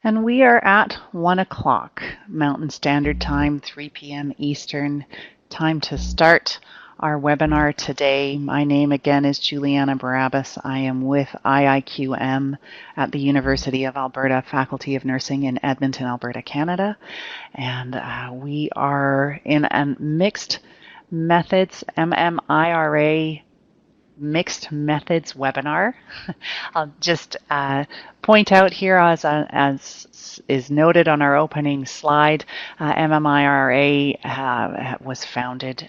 And we are at 1 o'clock Mountain Standard Time, 3 p.m. Eastern. Time to start our webinar today. My name again is Juliana Barabbas. I am with IIQM at the University of Alberta, Faculty of Nursing in Edmonton, Alberta, Canada. And we are in a mixed methods, MMIRA mixed methods webinar. I'll just point out here, as is noted on our opening slide, MMIRA was founded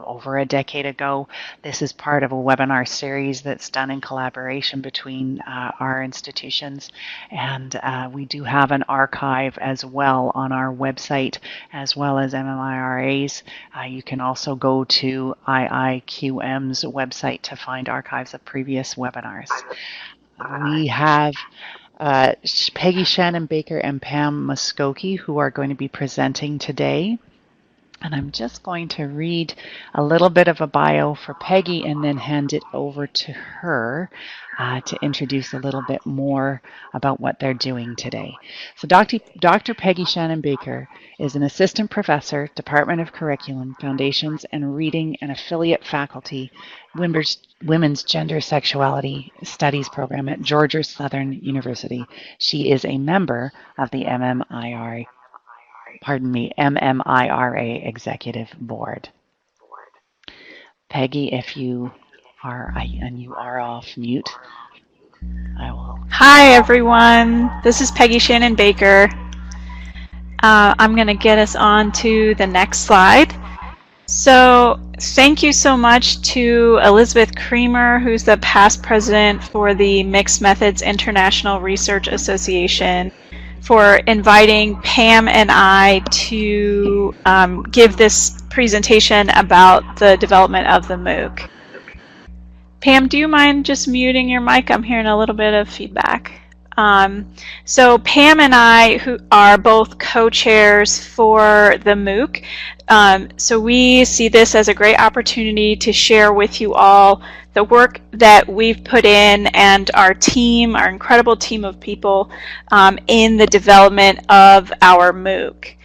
over a decade ago. This is part of a webinar series that's done in collaboration between our institutions, and we do have an archive as well on our website, as well as MMIRA's. You can also go to IIQM's website to find archives of previous webinars. We have Peggy, Shannon Baker, and Pam Musoke who are going to be presenting today. And I'm just going to read a little bit of a bio for Peggy and then hand it over to her to introduce a little bit more about what they're doing today. So Dr. Peggy Shannon Baker is an assistant professor, Department of Curriculum, Foundations and Reading, and affiliate faculty, Women's Gender Sexuality Studies program at Georgia Southern University. She is a member of the MMIRA Executive Board. Peggy, if you are, and you are off mute, I will. Hi everyone, this is Peggy Shannon Baker. I'm going to get us on to the next slide. So thank you so much to Elizabeth Creamer, who's the past president for the Mixed Methods International Research Association, for inviting Pam and I to give this presentation about the development of the MOOC. Pam, do you mind just muting your mic? I'm hearing a little bit of feedback. So Pam and I, who are both co-chairs for the MOOC, so we see this as a great opportunity to share with you all the work that we've put in and our team, our incredible team of people in the development of our MOOC.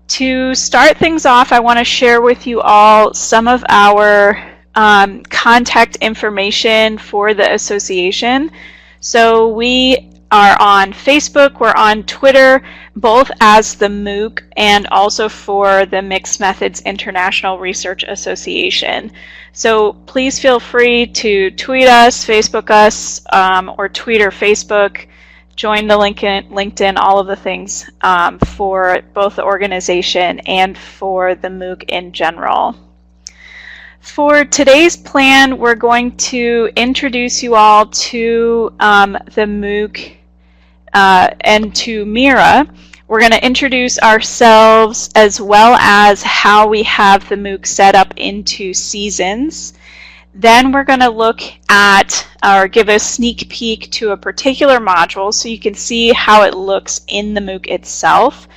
To start things off, I want to share with you all some of our contact information for the association. So we are on Facebook, we're on Twitter, both as the MOOC and also for the Mixed Methods International Research Association. So please feel free to tweet us, Facebook us, or tweet or Facebook, join the LinkedIn, all of the things for both the organization and for the MOOC in general. For today's plan, we're going to introduce you all to the MOOC and to MMIRA. We're going to introduce ourselves as well as how we have the MOOC set up into seasons. Then we're going to look at or give a sneak peek to a particular module so you can see how it looks in the MOOC itself,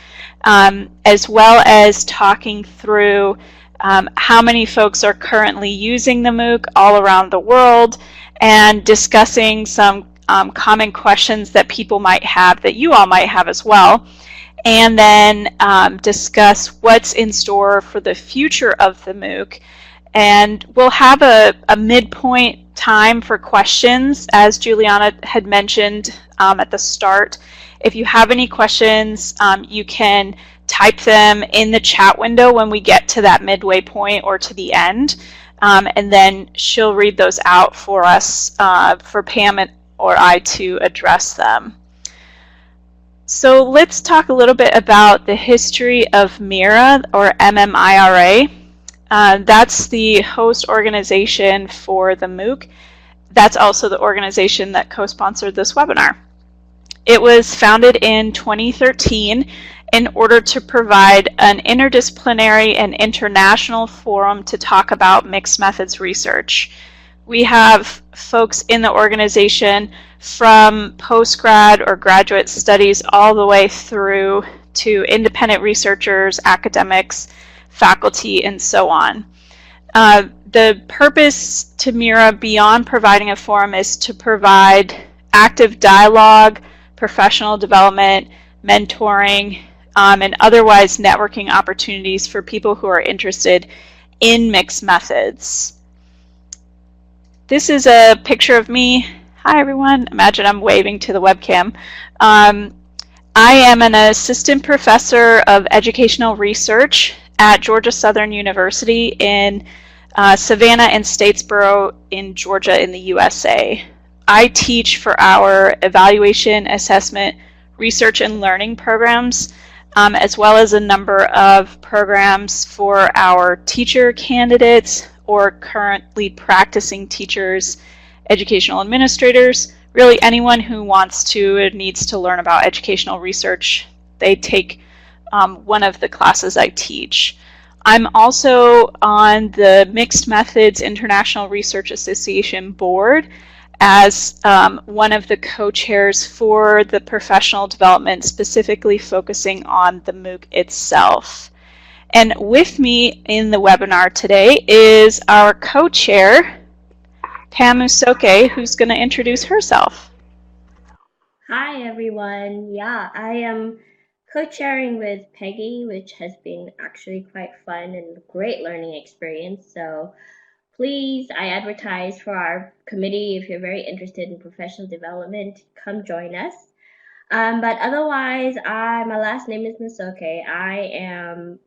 as well as talking through how many folks are currently using the MOOC all around the world, and discussing some common questions that people might have, that you all might have as well, and then discuss what's in store for the future of the MOOC. And we'll have a midpoint time for questions, as Juliana had mentioned at the start. If you have any questions, you can type them in the chat window when we get to that midway point or to the end, and then she'll read those out for us, for Pam or I to address them. So let's talk a little bit about the history of MMIRA, or MMIRA. That's the host organization for the MOOC. That's also the organization that co-sponsored this webinar. It was founded in 2013 in order to provide an interdisciplinary and international forum to talk about mixed methods research. We have folks in the organization from postgrad or graduate studies all the way through to independent researchers, academics, faculty, and so on. The purpose to MMIRA, beyond providing a forum, is to provide active dialogue, professional development, mentoring, and otherwise networking opportunities for people who are interested in mixed methods. This is a picture of me. Hi everyone. Imagine I'm waving to the webcam. I am an assistant professor of educational research at Georgia Southern University in Savannah and Statesboro in Georgia in the USA. I teach for our evaluation, assessment, research, and learning programs, as well as a number of programs for our teacher candidates or currently practicing teachers, educational administrators, really anyone who wants to or needs to learn about educational research. They take one of the classes I teach. I'm also on the Mixed Methods International Research Association board as one of the co-chairs for the professional development, specifically focusing on the MOOC itself. And with me in the webinar today is our co-chair, Pam Musoke, who's going to introduce herself. Hi everyone. Yeah, I am co-chairing with Peggy, which has been actually quite fun and a great learning experience. So please, I advertise for our committee. If you're very interested in professional development, come join us. But otherwise, my last name is Musoke. I am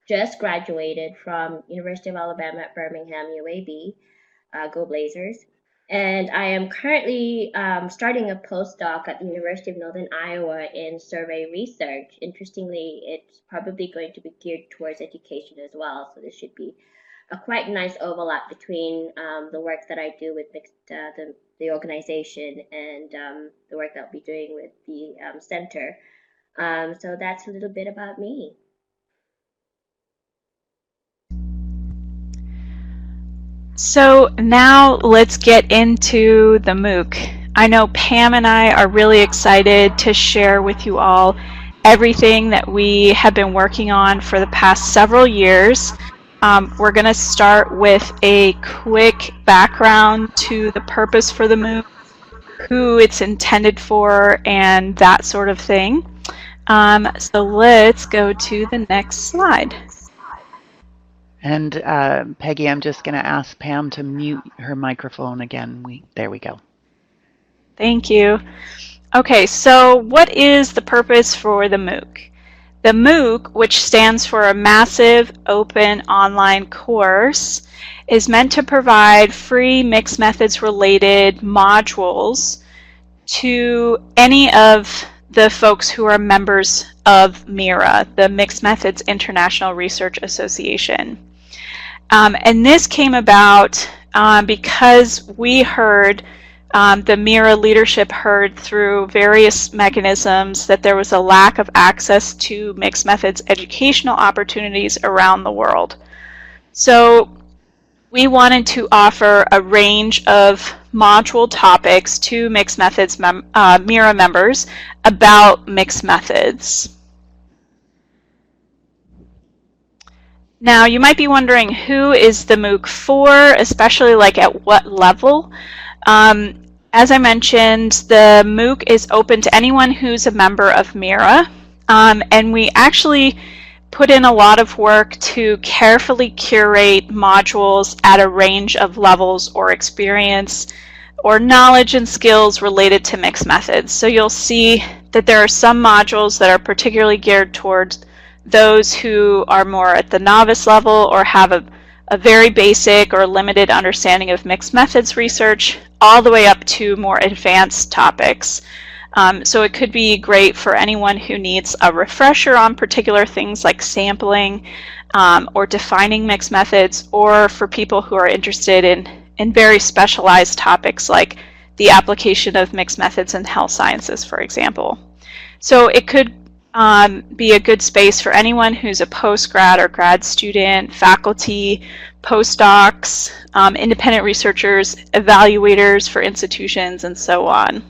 just graduated from University of Alabama at Birmingham, UAB. Go Blazers. And I am currently starting a postdoc at the University of Northern Iowa in survey research. Interestingly, it's probably going to be geared towards education as well. So this should be a quite nice overlap between the work that I do with the organization and the work that I'll be doing with the center. So that's a little bit about me. So now let's get into the MOOC. I know Pam and I are really excited to share with you all everything that we have been working on for the past several years. We're going to start with a quick background to the purpose for the MOOC, who it's intended for, and that sort of thing. So let's go to the next slide. And Peggy, I'm just going to ask Pam to mute her microphone again. There we go. Thank you. Okay, so what is the purpose for the MOOC? The MOOC, which stands for a Massive Open Online Course, is meant to provide free mixed methods related modules to any of the folks who are members of MMIRA, the Mixed Methods International Research Association. And this came about because we heard, the MMIRA leadership heard through various mechanisms that there was a lack of access to mixed methods educational opportunities around the world. So we wanted to offer a range of module topics to Mixed Methods MMIRA members about mixed methods. Now, you might be wondering, who is the MOOC for, especially like at what level? As I mentioned, the MOOC is open to anyone who's a member of MMIRA, and we actually put in a lot of work to carefully curate modules at a range of levels or experience or knowledge and skills related to mixed methods. So you'll see that there are some modules that are particularly geared towards those who are more at the novice level or have a very basic or limited understanding of mixed methods research, all the way up to more advanced topics. So it could be great for anyone who needs a refresher on particular things like sampling or defining mixed methods, or for people who are interested in very specialized topics like the application of mixed methods in health sciences, for example. So it could be a good space for anyone who's a postgrad or grad student, faculty, postdocs, independent researchers, evaluators for institutions, and so on.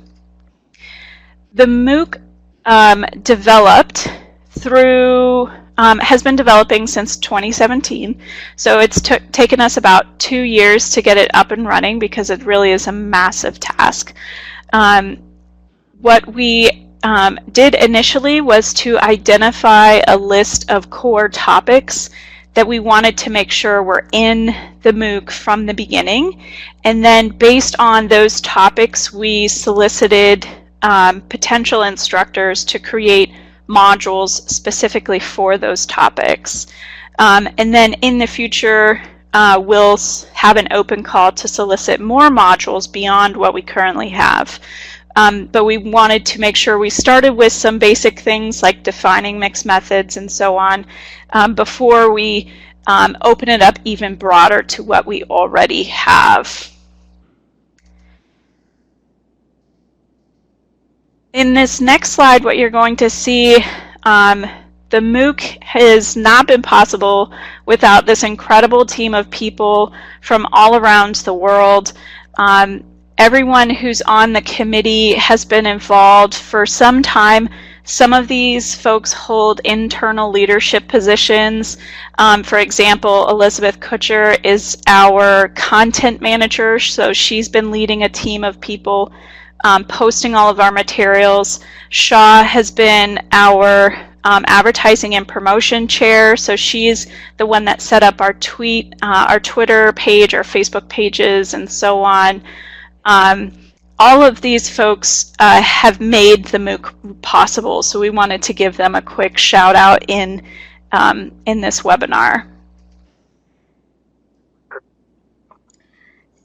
The MOOC has been developing since 2017, so it's taken us about 2 years to get it up and running because it really is a massive task. What we did initially was to identify a list of core topics that we wanted to make sure were in the MOOC from the beginning. And then based on those topics, we solicited potential instructors to create modules specifically for those topics. And then in the future, we'll have an open call to solicit more modules beyond what we currently have. But we wanted to make sure we started with some basic things like defining mixed methods and so on before we open it up even broader to what we already have. In this next slide, what you're going to see, the MOOC has not been possible without this incredible team of people from all around the world. Everyone who's on the committee has been involved for some time. Some of these folks hold internal leadership positions. For example, Elizabeth Kutcher is our content manager, so she's been leading a team of people posting all of our materials. Shaw has been our advertising and promotion chair, so she's the one that set up our Twitter page, our Facebook pages, and so on. All of these folks have made the MOOC possible, so we wanted to give them a quick shout out in this webinar.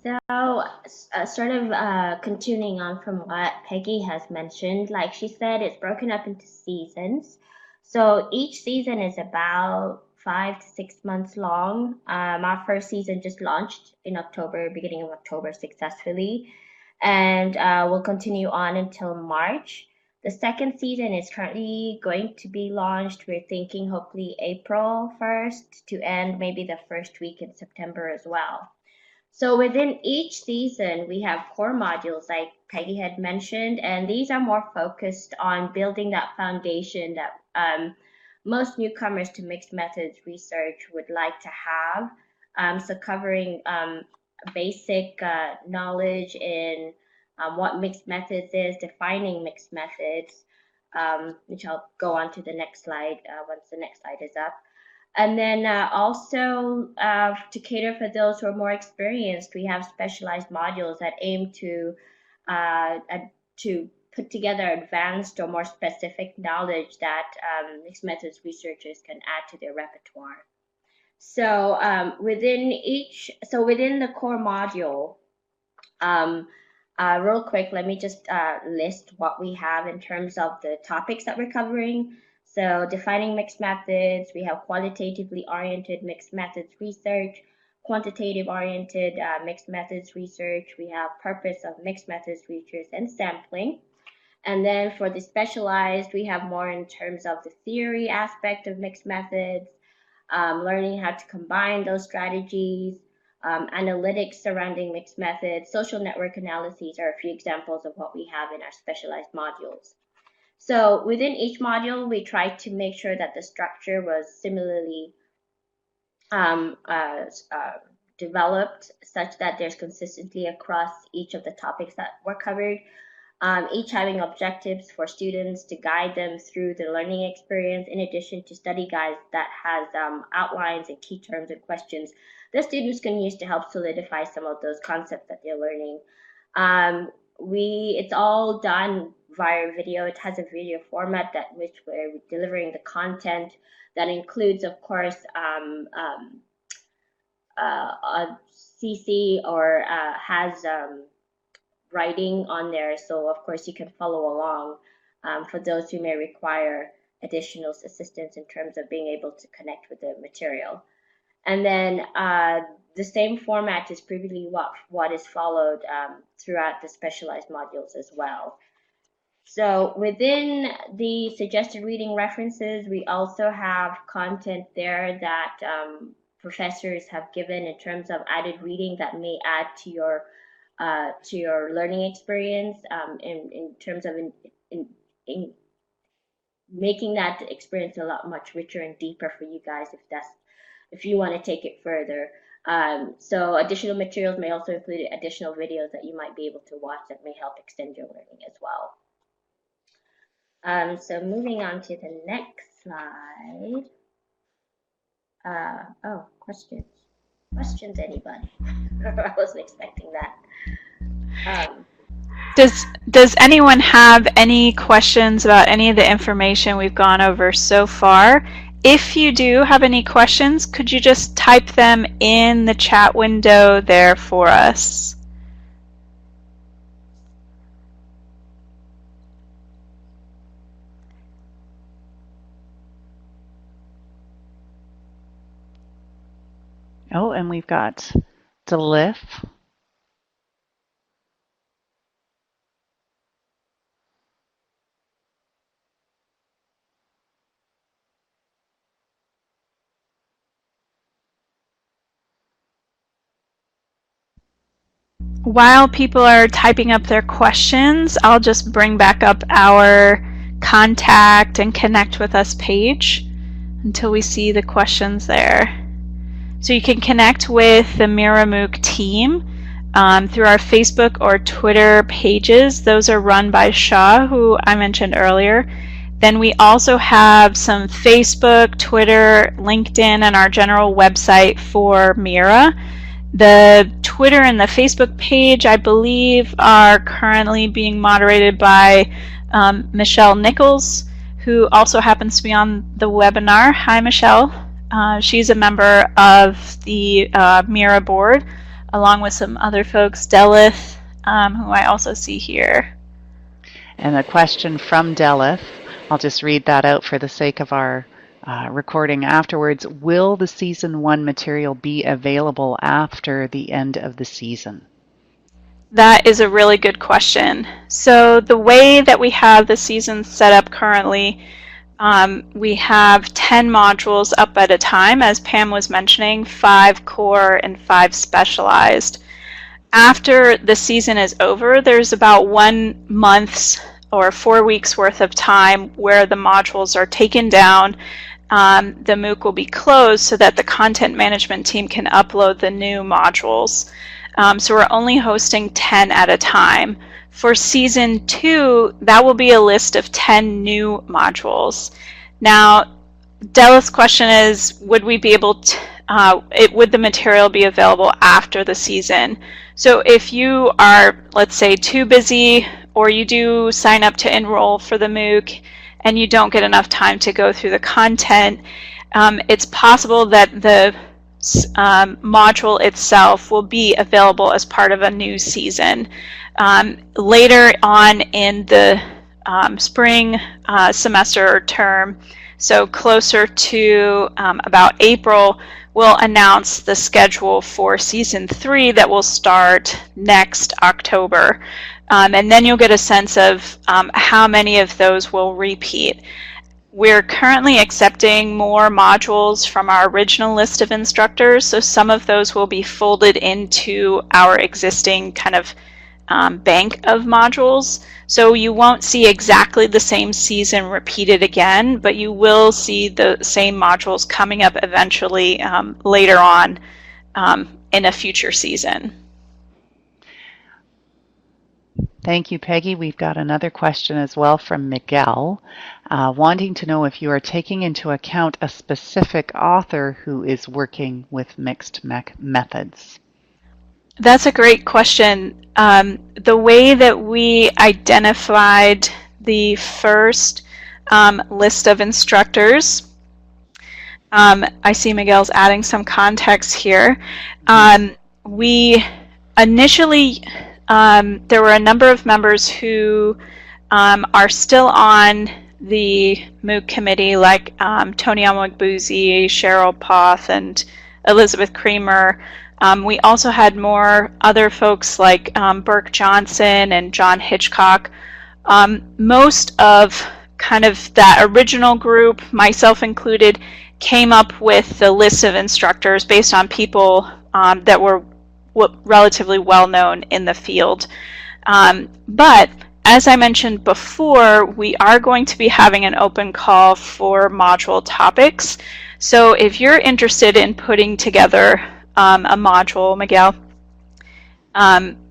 So, sort of continuing on from what Peggy has mentioned, like she said, it's broken up into seasons. So each season is about 5 to 6 months long. Our first season just launched in October, beginning of October successfully, and we'll continue on until March. The second season is currently going to be launched. We're thinking hopefully April 1st to end maybe the first week in September as well. So within each season, we have core modules like Peggy had mentioned, and these are more focused on building that foundation that most newcomers to mixed methods research would like to have. So covering basic knowledge in what mixed methods is, defining mixed methods, which I'll go on to the next slide once the next slide is up. And then also to cater for those who are more experienced, we have specialized modules that aim to put together advanced or more specific knowledge that mixed methods researchers can add to their repertoire. So within the core module, real quick, let me just list what we have in terms of the topics that we're covering. So defining mixed methods, we have qualitatively oriented mixed methods research, quantitative oriented mixed methods research, we have purpose of mixed methods research and sampling. And then for the specialized, we have more in terms of the theory aspect of mixed methods, learning how to combine those strategies, analytics surrounding mixed methods, social network analyses are a few examples of what we have in our specialized modules. So within each module, we tried to make sure that the structure was similarly developed such that there's consistency across each of the topics that were covered, each having objectives for students to guide them through the learning experience, in addition to study guides that has outlines and key terms and questions that students can use to help solidify some of those concepts that they're learning. It's all done via video. It has a video format that which we're delivering the content that includes, of course, a CC or has writing on there. So of course you can follow along for those who may require additional assistance in terms of being able to connect with the material. And then the same format is previously what is followed throughout the specialized modules as well. So within the suggested reading references, we also have content there that professors have given in terms of added reading that may add to your learning experience in terms of in making that experience a lot much richer and deeper for you guys if you want to take it further. So additional materials may also include additional videos that you might be able to watch that may help extend your learning as well. So moving on to the next slide. Oh, questions. Questions, anybody? I wasn't expecting that. Does anyone have any questions about any of the information we've gone over so far? If you do have any questions, could you just type them in the chat window there for us? Oh, and we've got Delif. While people are typing up their questions, I'll just bring back up our contact and connect with us page until we see the questions there. So you can connect with the MMIRA MOOC team through our Facebook or Twitter pages. Those are run by Shah, who I mentioned earlier. Then we also have some Facebook, Twitter, LinkedIn, and our general website for MMIRA. The Twitter and the Facebook page, I believe, are currently being moderated by Michelle Nichols, who also happens to be on the webinar. Hi, Michelle. She's a member of the MMIRA board, along with some other folks, Delith, who I also see here. And a question from Delith. I'll just read that out for the sake of our recording afterwards. Will the season 1 material be available after the end of the season? That is a really good question. So the way that we have the season set up currently, we have 10 modules up at a time, as Pam was mentioning, 5 core and 5 specialized. After the season is over, there's about 1 month's or 4 weeks worth of time where the modules are taken down. The MOOC will be closed so that the content management team can upload the new modules. So we're only hosting 10 at a time. For season 2, that will be a list of 10 new modules. Now, Della's question is, would we be able to, would the material be available after the season? So if you are, let's say, too busy, or you do sign up to enroll for the MOOC and you don't get enough time to go through the content, it's possible that the module itself will be available as part of a new season. Later on in the spring semester or term, so closer to about April, we'll announce the schedule for season 3 that will start next October. And then you'll get a sense of how many of those will repeat. We're currently accepting more modules from our original list of instructors, so some of those will be folded into our existing kind of bank of modules. So you won't see exactly the same season repeated again, but you will see the same modules coming up eventually later on in a future season. Thank you, Peggy. We've got another question as well from Miguel, wanting to know if you are taking into account a specific author who is working with mixed methods. That's a great question. The way that we identified the first list of instructors, I see Miguel's adding some context here. We initially, there were a number of members who are still on the MOOC committee, like Tony Amwagbuzi, Cheryl Poth, and Elizabeth Creamer. We also had more other folks like Burke Johnson and John Hitchcock. Most of kind of that original group, myself included, came up with the list of instructors based on people that were relatively well known in the field. But as I mentioned before, we are going to be having an open call for module topics. So if you're interested in putting together a module, Miguel,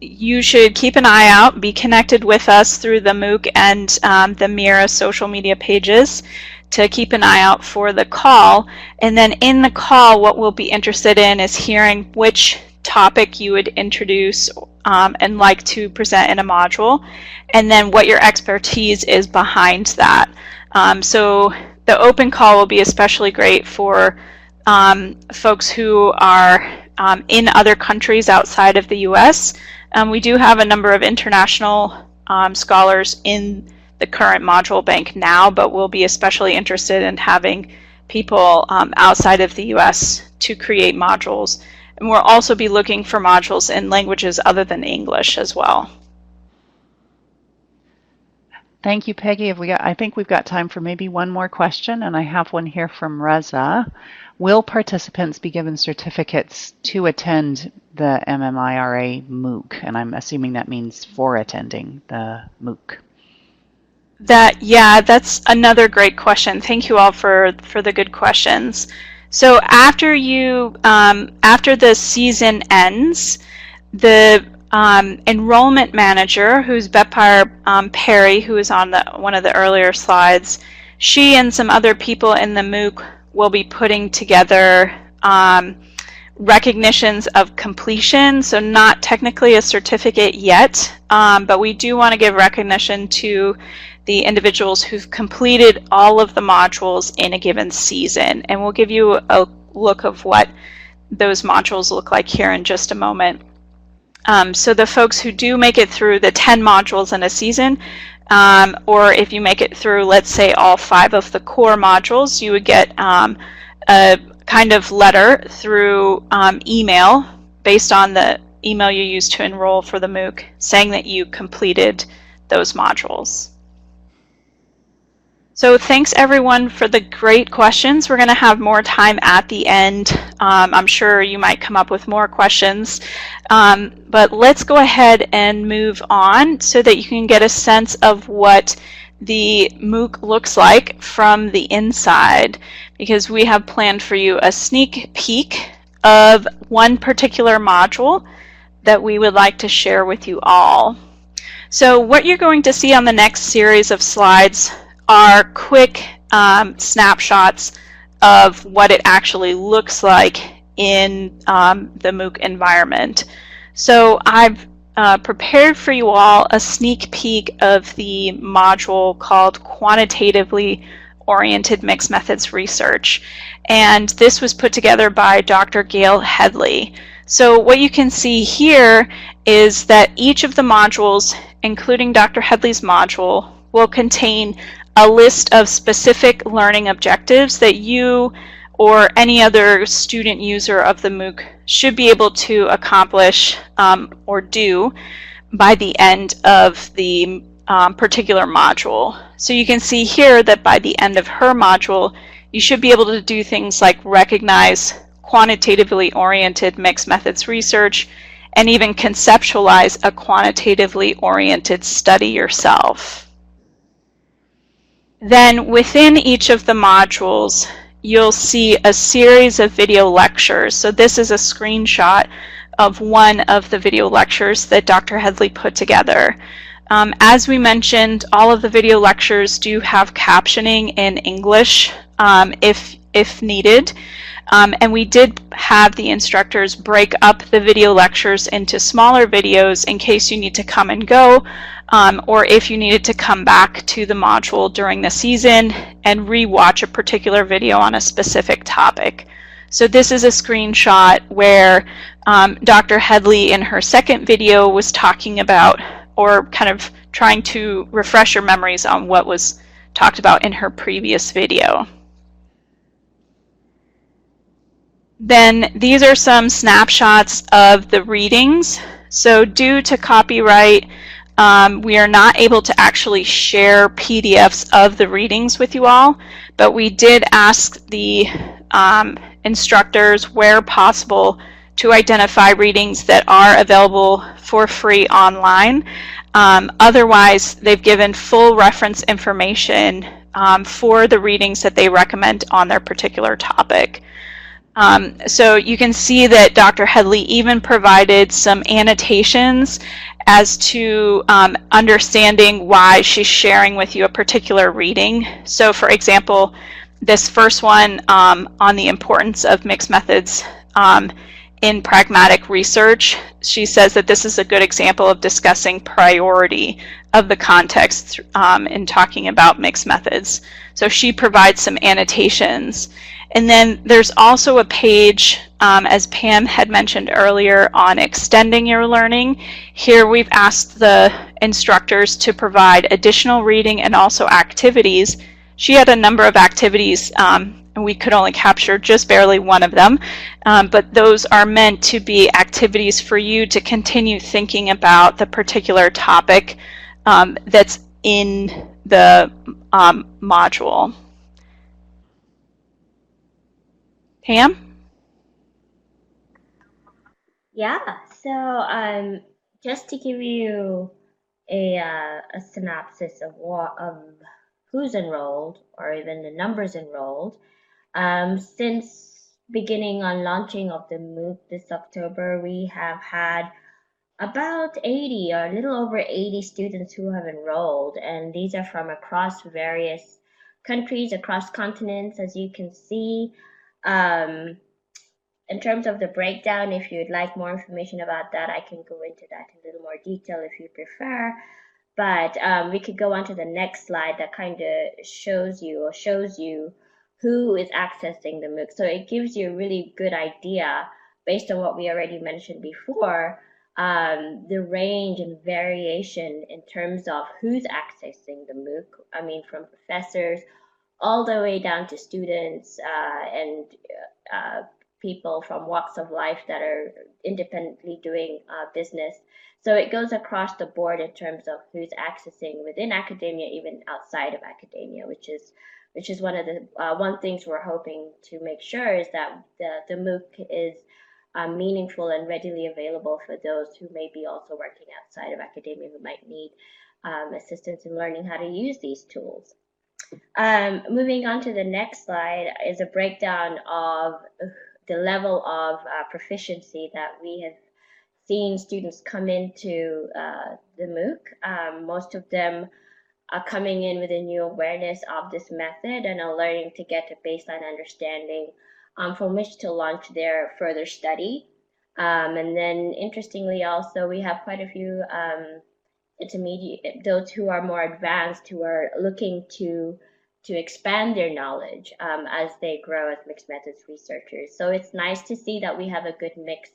You should keep an eye out, be connected with us through the MOOC and the MIRA social media pages to keep an eye out for the call. And then in the call, what we'll be interested in is hearing which topic you would introduce and like to present in a module, and then what your expertise is behind that. So the open call will be especially great for folks who are in other countries outside of the US. We do have a number of international scholars in the current module bank now, but we'll be especially interested in having people outside of the US to create modules. And we'll also be looking for modules in languages other than English as well. Thank you, Peggy. I think we've got time for maybe one more question, and I have one here from Reza. Will participants be given certificates to attend the MMIRA MOOC? And I'm assuming that means for attending the MOOC. Yeah, that's another great question. Thank you all for the good questions. So after the season ends, the enrollment manager, who's Bepar Perry, who is on one of the earlier slides, she and some other people in the MOOC will be putting together recognitions of completion. So not technically a certificate yet, but we do want to give recognition to the individuals who've completed all of the modules in a given season. And we'll give you a look of what those modules look like here in just a moment. So the folks who do make it through the 10 modules in a season, or if you make it through, let's say, all 5 of the core modules, you would get a kind of letter through email based on the email you used to enroll for the MOOC saying that you completed those modules. So thanks everyone for the great questions. We're going to have more time at the end. I'm sure you might come up with more questions, but let's go ahead and move on so that you can get a sense of what the MOOC looks like from the inside, because we have planned for you a sneak peek of one particular module that we would like to share with you all. So what you're going to see on the next series of slides are quick snapshots of what it actually looks like in the MOOC environment. So I've prepared for you all a sneak peek of the module called Quantitatively Oriented Mixed Methods Research. And this was put together by Dr. Gail Headley. So what you can see here is that each of the modules, including Dr. Headley's module, will contain a list of specific learning objectives that you or any other student user of the MOOC should be able to accomplish or do by the end of the particular module. So you can see here that by the end of her module, you should be able to do things like recognize quantitatively oriented mixed methods research and even conceptualize a quantitatively oriented study yourself. Then within each of the modules, you'll see a series of video lectures. So this is a screenshot of one of the video lectures that Dr. Headley put together. As we mentioned, all of the video lectures do have captioning in English if needed. And we did have the instructors break up the video lectures into smaller videos in case you need to come and go, or if you needed to come back to the module during the season and re-watch a particular video on a specific topic. So this is a screenshot where Dr. Headley in her second video was talking about, or kind of trying to refresh your memories on what was talked about in her previous video. Then these are some snapshots of the readings. So due to copyright, we are not able to actually share PDFs of the readings with you all, but we did ask the instructors where possible to identify readings that are available for free online. Otherwise, they've given full reference information for the readings that they recommend on their particular topic. So you can see that Dr. Headley even provided some annotations as to understanding why she's sharing with you a particular reading. So for example, this first one on the importance of mixed methods in pragmatic research, she says that this is a good example of discussing priority of the context in talking about mixed methods. So she provides some annotations. And then there's also a page, as Pam had mentioned earlier, on extending your learning. Here we've asked the instructors to provide additional reading and also activities. She had a number of activities, and we could only capture just barely one of them, but those are meant to be activities for you to continue thinking about the particular topic that's in the module. Pam? Yeah, so just to give you a synopsis of who's enrolled or even the numbers enrolled, since beginning on launching of the MOOC this October, we have had about 80 or a little over 80 students who have enrolled, and these are from across various countries, across continents, as you can see. Um, in terms of the breakdown, if you'd like more information about that, I can go into that in a little more detail if you prefer. But we could go on to the next slide that kind of shows you who is accessing the MOOC. So it gives you a really good idea based on what we already mentioned before, the range and variation in terms of who's accessing the MOOC. I mean, from professors all the way down to students and people from walks of life that are independently doing business. So it goes across the board in terms of who's accessing within academia, even outside of academia, which is one of the one things we're hoping to make sure is that the MOOC is meaningful and readily available for those who may be also working outside of academia who might need assistance in learning how to use these tools. Moving on to the next slide is a breakdown of the level of proficiency that we have seen students come into the MOOC. Most of them are coming in with a new awareness of this method and are learning to get a baseline understanding from which to launch their further study. And then interestingly also, we have quite a few intermediate, those who are more advanced, who are looking to expand their knowledge as they grow as mixed methods researchers. So it's nice to see that we have a good mix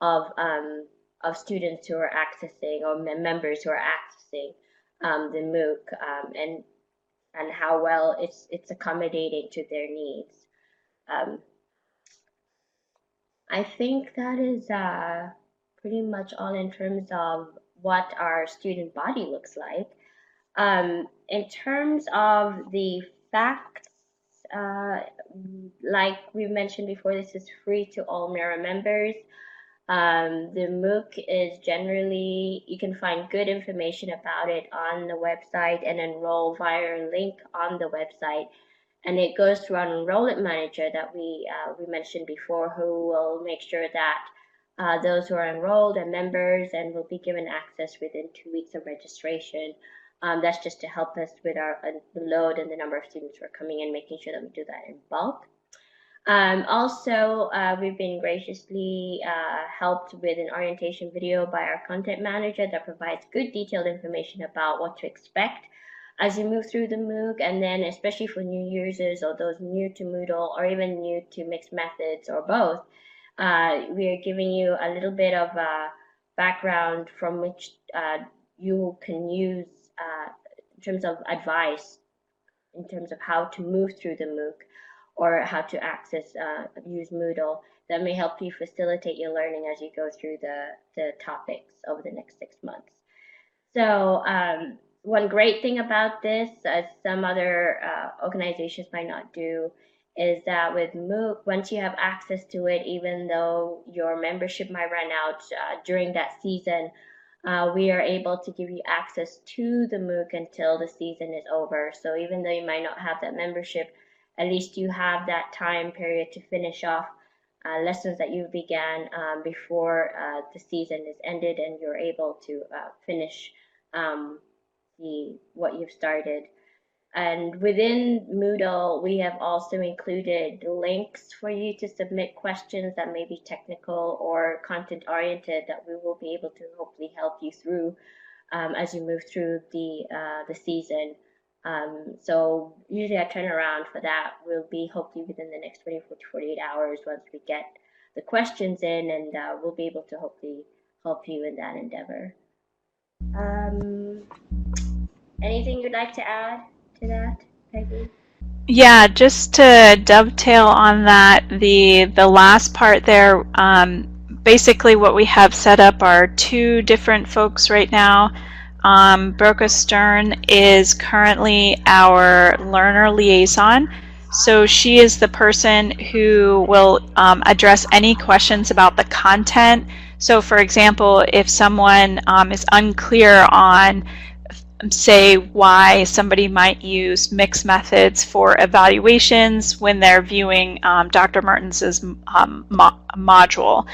of students who are accessing, or members who are accessing the MOOC, and how well it's accommodating to their needs. I think that is pretty much all in terms of what our student body looks like. In terms of the facts, like we mentioned before, this is free to all MMIRA members. The MOOC is generally, you can find good information about it on the website and enroll via a link on the website. And it goes through an enrollment manager that we mentioned before, who will make sure that those who are enrolled are members and will be given access within 2 weeks of registration. That's just to help us with our load and the number of students who are coming in, making sure that we do that in bulk. Also, we've been graciously helped with an orientation video by our content manager that provides good detailed information about what to expect as you move through the MOOC, and then especially for new users or those new to Moodle or even new to mixed methods or both, we are giving you a little bit of background from which you can use in terms of advice, in terms of how to move through the MOOC or how to access, use Moodle, that may help you facilitate your learning as you go through the topics over the next 6 months. So one great thing about this, as some other organizations might not do, is that with MOOC, once you have access to it, even though your membership might run out during that season, we are able to give you access to the MOOC until the season is over. So even though you might not have that membership, at least you have that time period to finish off lessons that you began before the season is ended and you're able to finish what you've started. And within Moodle, we have also included links for you to submit questions that may be technical or content oriented that we will be able to hopefully help you through as you move through the season. So usually our turnaround for that will be hopefully within the next 24 to 48 hours once we get the questions in, and we'll be able to hopefully help you in that endeavor. Anything you'd like to add to that, Peggy? Yeah, just to dovetail on that, the last part there, basically what we have set up are two different folks right now. Broca Stern is currently our learner liaison. So she is the person who will address any questions about the content. So for example, if someone is unclear on, say, why somebody might use mixed methods for evaluations when they're viewing Dr. Mertens' module,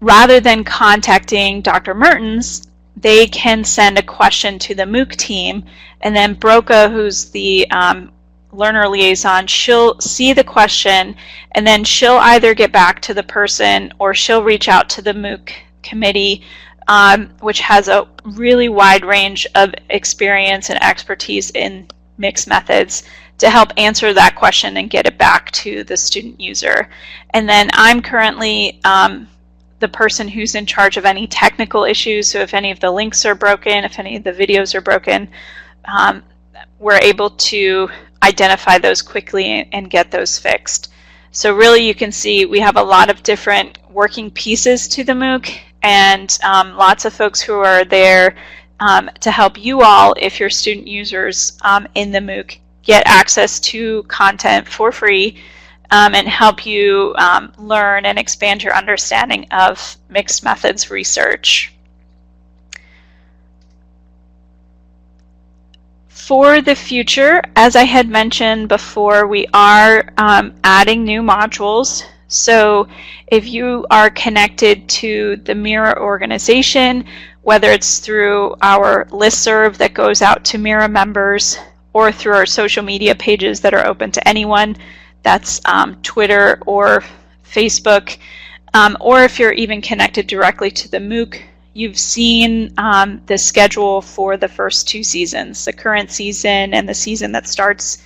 rather than contacting Dr. Mertens, they can send a question to the MOOC team, and then Broca, who's the learner liaison, she'll see the question, and then she'll either get back to the person or she'll reach out to the MOOC committee, which has a really wide range of experience and expertise in mixed methods, to help answer that question and get it back to the student user. And then I'm currently the person who's in charge of any technical issues. So if any of the links are broken, if any of the videos are broken, we're able to identify those quickly and get those fixed. So really you can see we have a lot of different working pieces to the MOOC, and lots of folks who are there to help you all, if you're student users in the MOOC, get access to content for free and help you learn and expand your understanding of mixed methods research. For the future, as I had mentioned before, we are adding new modules. So if you are connected to the MMIRA organization, whether it's through our listserv that goes out to MMIRA members or through our social media pages that are open to anyone, that's Twitter or Facebook, or if you're even connected directly to the MOOC, you've seen the schedule for the first two seasons, the current season and the season that starts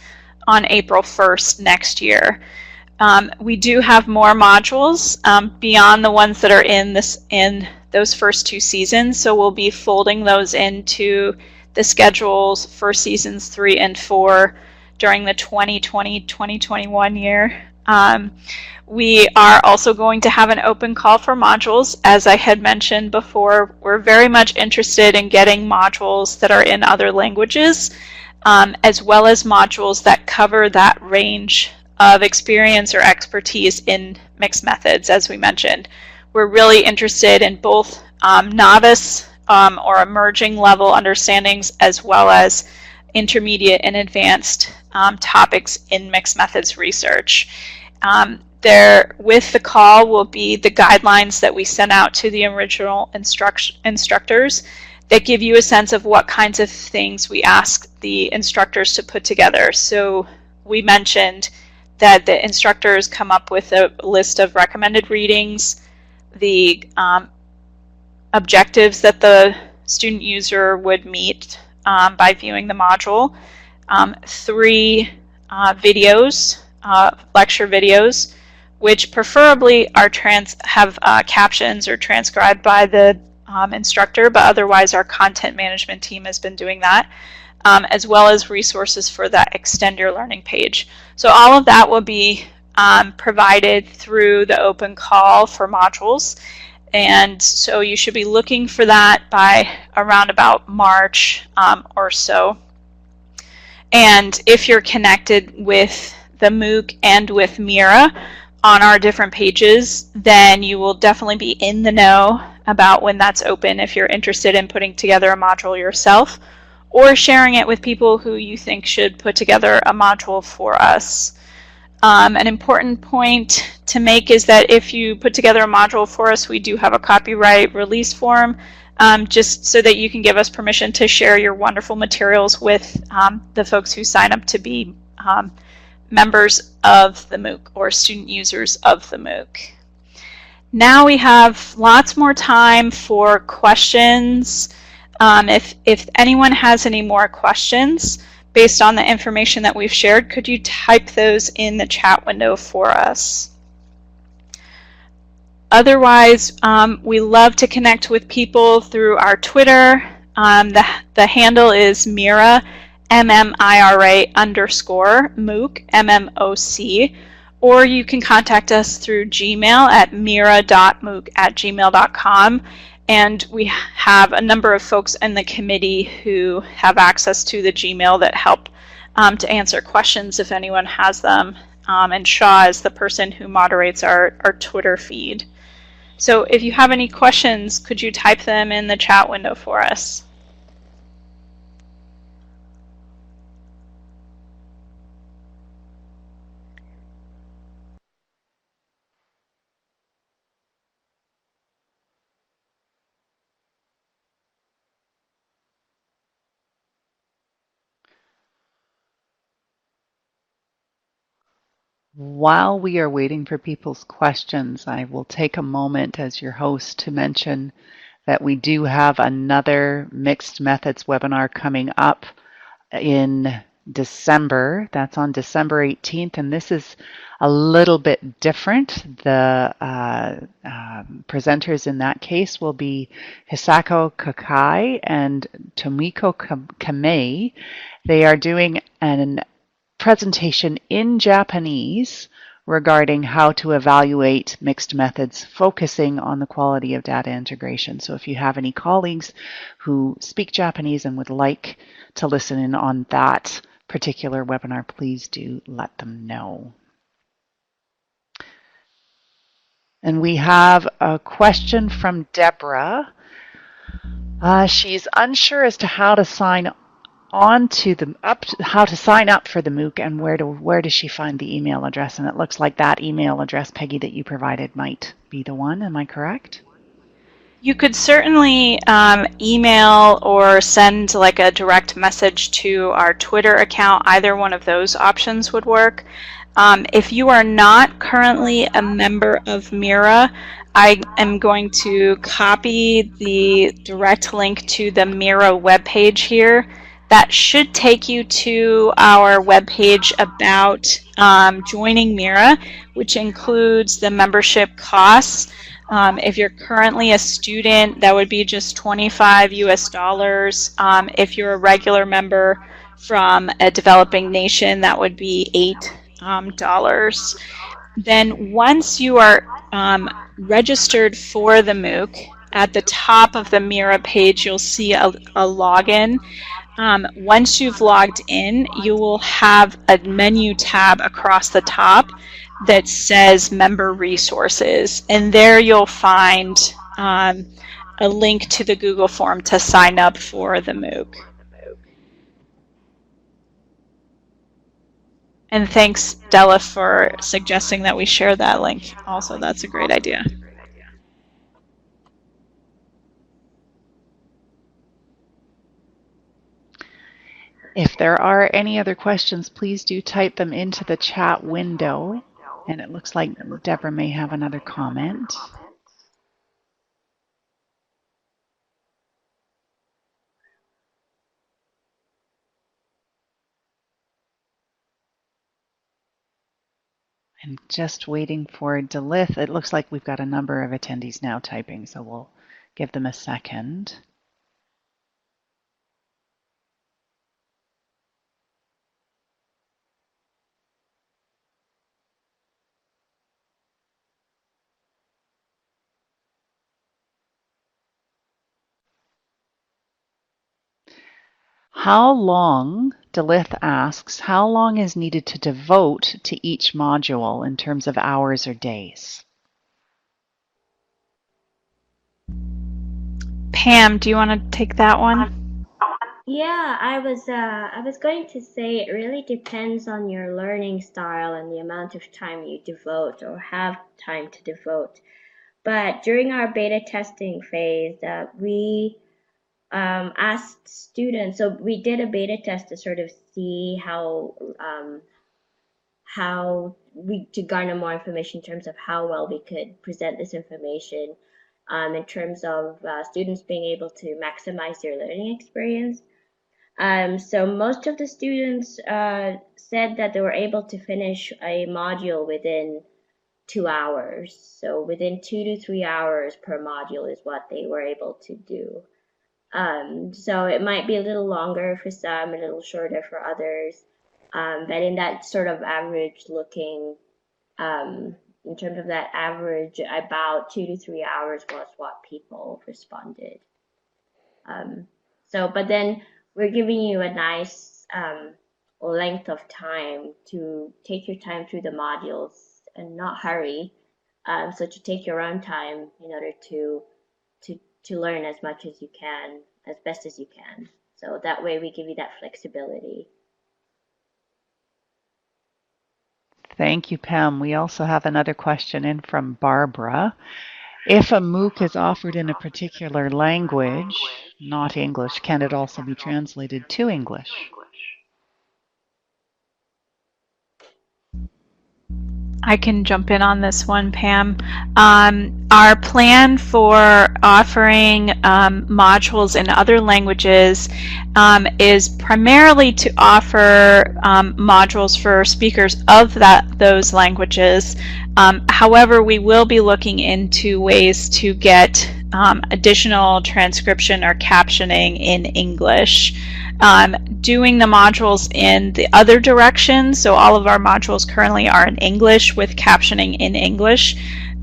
on April 1st next year. We do have more modules beyond the ones that are in those first two seasons, so we'll be folding those into the schedules for seasons 3 and 4 during the 2020-2021 year. We are also going to have an open call for modules. As I had mentioned before, we're very much interested in getting modules that are in other languages, as well as modules that cover that range of experience or expertise in mixed methods. As we mentioned, we're really interested in both novice or emerging level understandings, as well as intermediate and advanced topics in mixed methods research. There, with the call, will be the guidelines that we sent out to the original instructors that give you a sense of what kinds of things we ask the instructors to put together. So we mentioned that the instructors come up with a list of recommended readings, the objectives that the student user would meet by viewing the module, 3 videos, lecture videos, which preferably are have captions or transcribed by the instructor, but otherwise our content management team has been doing that, as well as resources for that Extend Your Learning page. So all of that will be provided through the open call for modules, and so you should be looking for that by around about March or so. And if you're connected with the MOOC and with MMIRA on our different pages, then you will definitely be in the know about when that's open if you're interested in putting together a module yourself or sharing it with people who you think should put together a module for us. An important point to make is that if you put together a module for us, we do have a copyright release form, just so that you can give us permission to share your wonderful materials with the folks who sign up to be members of the MOOC or student users of the MOOC. Now we have lots more time for questions. If anyone has any more questions based on the information that we've shared, could you type those in the chat window for us? Otherwise, we love to connect with people through our Twitter. The handle is MMIRA, MMIRA _ MOOC, MMOC, or you can contact us through Gmail at mira.mooc@gmail.com. And we have a number of folks in the committee who have access to the Gmail that help to answer questions if anyone has them. And Shaw is the person who moderates our Twitter feed. So if you have any questions, could you type them in the chat window for us? While we are waiting for people's questions, I will take a moment as your host to mention that we do have another mixed methods webinar coming up in December. That's on December 18th, and this is a little bit different. The presenters in that case will be Hisako Kakai and Tomiko Kamei. They are doing an presentation in Japanese regarding how to evaluate mixed methods, focusing on the quality of data integration. So if you have any colleagues who speak Japanese and would like to listen in on that particular webinar, please do let them know. And we have a question from Deborah. She's unsure as to how to sign on to how to sign up for the MOOC and where does she find the email address. And it looks like that email address, Peggy, that you provided might be the one. Am I correct? You could certainly email or send like a direct message to our Twitter account. Either one of those options would work. If you are not currently a member of MMIRA, I am going to copy the direct link to the MMIRA webpage here. That should take you to our webpage about joining MMIRA, which includes the membership costs. If you're currently a student, that would be just $25 US. If you're a regular member from a developing nation, that would be $8. Then once you are registered for the MOOC, at the top of the MMIRA page, you'll see a login. Once you've logged in, you will have a menu tab across the top that says Member Resources, and there you'll find a link to the Google form to sign up for the MOOC. And thanks, Della, for suggesting that we share that link. Also, that's a great idea. If there are any other questions, please do type them into the chat window. And it looks like Deborah may have another comment. I'm just waiting for Delith. It looks like we've got a number of attendees now typing, so we'll give them a second. How long, Delith asks, how long is needed to devote to each module in terms of hours or days? Pam, do you want to take that one? Yeah, I was going to say it really depends on your learning style and the amount of time you devote or have time to devote. But during our beta testing phase, we asked students. So we did a beta test to sort of see how we to garner more information in terms of how well we could present this information, in terms of students being able to maximize their learning experience. So most of the students said that they were able to finish a module within 2 hours. So within 2 to 3 hours per module is what they were able to do. So it might be a little longer for some, a little shorter for others. But in that sort of average looking, in terms of that average, about 2 to 3 hours was what people responded. But then we're giving you a nice length of time to take your time through the modules and not hurry. So to take your own time in order to learn as much as you can, as best as you can. So that way we give you that flexibility. Thank you, Pam. We also have another question in from Barbara. If a MOOC is offered in a particular language, not English, can it also be translated to English? I can jump in on this one, Pam. Our plan for offering modules in other languages is primarily to offer modules for speakers of those languages. However, we will be looking into ways to get additional transcription or captioning in English. Doing the modules in the other direction, so all of our modules currently are in English with captioning in English,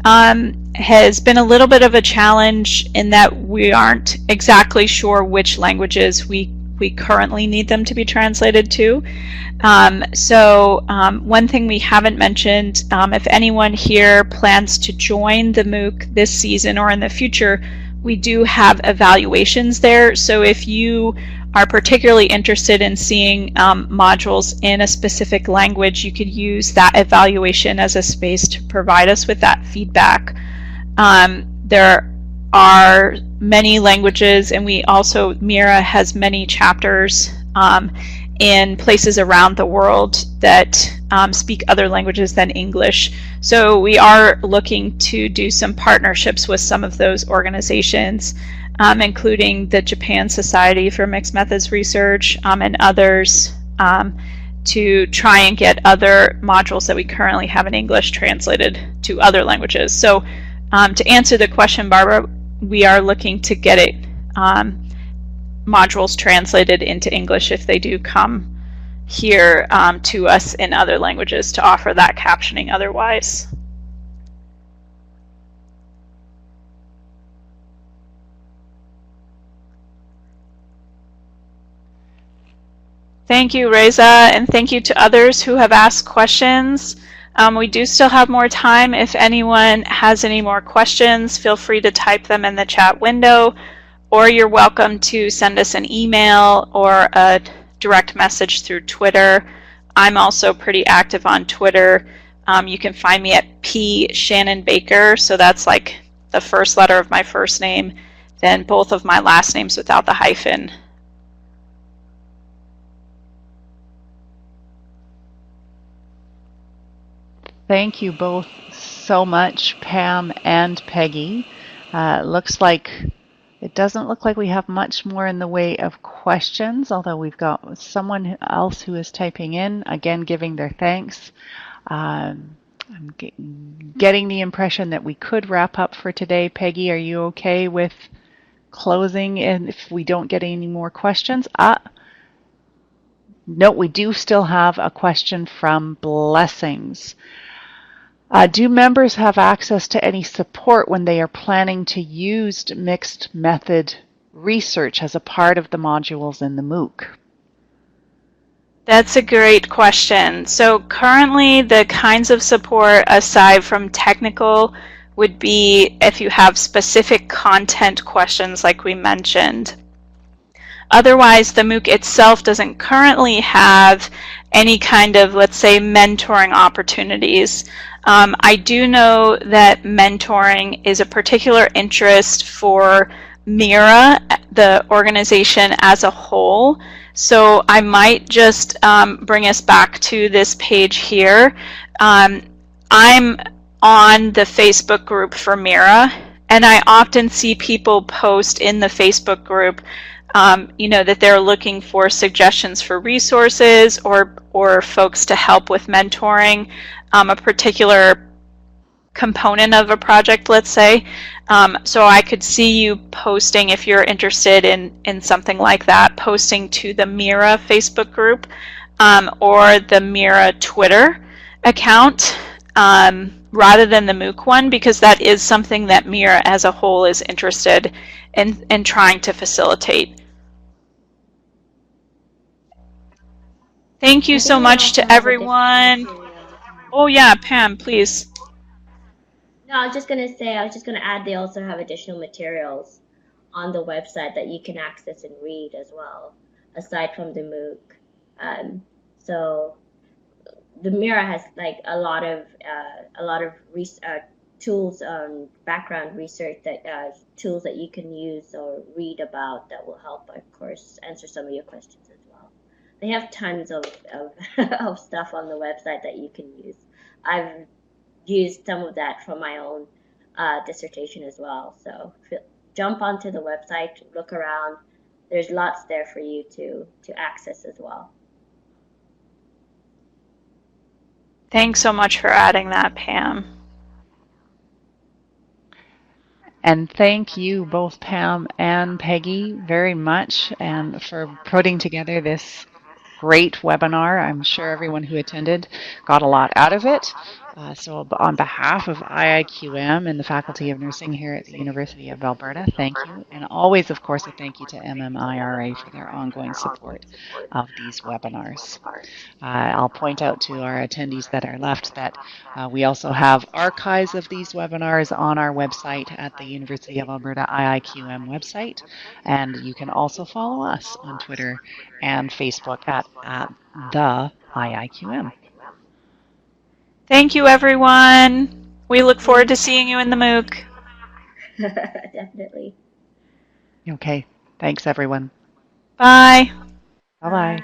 has been a little bit of a challenge in that we aren't exactly sure which languages we currently need them to be translated to. One thing we haven't mentioned, if anyone here plans to join the MOOC this season or in the future, we do have evaluations there. So if you are particularly interested in seeing modules in a specific language, you could use that evaluation as a space to provide us with that feedback. There are many languages, and we also, MMIRA has many chapters in places around the world that speak other languages than English. So we are looking to do some partnerships with some of those organizations, including the Japan Society for Mixed Methods Research and others, to try and get other modules that we currently have in English translated to other languages. So to answer the question, Barbara, we are looking to get it modules translated into English if they do come here to us in other languages to offer that captioning otherwise. Thank you, Reza, and thank you to others who have asked questions. We do still have more time. If anyone has any more questions, feel free to type them in the chat window, or you're welcome to send us an email or a direct message through Twitter. I'm also pretty active on Twitter. You can find me at P. Shannon Baker, so that's like the first letter of my first name, then both of my last names without the hyphen. Thank you both so much, Pam and Peggy. It doesn't look like we have much more in the way of questions, although we've got someone else who is typing in, again giving their thanks. I'm getting the impression that we could wrap up for today. Peggy, are you okay with closing and if we don't get any more questions? No, we do still have a question from Blessings. Do members have access to any support when they are planning to use mixed method research as a part of the modules in the MOOC? That's a great question. So currently the kinds of support aside from technical would be if you have specific content questions like we mentioned. Otherwise, the MOOC itself doesn't currently have any kind of, let's say, mentoring opportunities. I do know that mentoring is a particular interest for MMIRA, the organization as a whole. So I might just bring us back to this page here. I'm on the Facebook group for MMIRA, and I often see people post in the Facebook group that they're looking for suggestions for resources or folks to help with mentoring a particular component of a project, let's say. So I could see you posting, if you're interested in something like that, posting to the MMIRA Facebook group or the MMIRA Twitter account rather than the MOOC one, because that is something that MMIRA as a whole is interested in trying to facilitate. Thank you so much to everyone. Oh yeah, Pam, please. No, I was just gonna say, I was just gonna add, they also have additional materials on the website that you can access and read as well, aside from the MOOC. So the MMIRA has like a lot of tools, background research that tools that you can use or read about that will help, of course, answer some of your questions as well. They have tons of of stuff on the website that you can use. I've used some of that for my own dissertation as well. So jump onto the website, look around. There's lots there for you to access as well. Thanks so much for adding that, Pam. And thank you both, Pam and Peggy, very much, and for putting together this great webinar. I'm sure everyone who attended got a lot out of it. So on behalf of IIQM and the Faculty of Nursing here at the University of Alberta, thank you. And always, of course, a thank you to MMIRA for their ongoing support of these webinars. I'll point out to our attendees that are left that we also have archives of these webinars on our website at the University of Alberta IIQM website. And you can also follow us on Twitter and Facebook at the IIQM. Thank you, everyone. We look forward to seeing you in the MOOC. Definitely. Okay. Thanks, everyone. Bye. Bye-bye.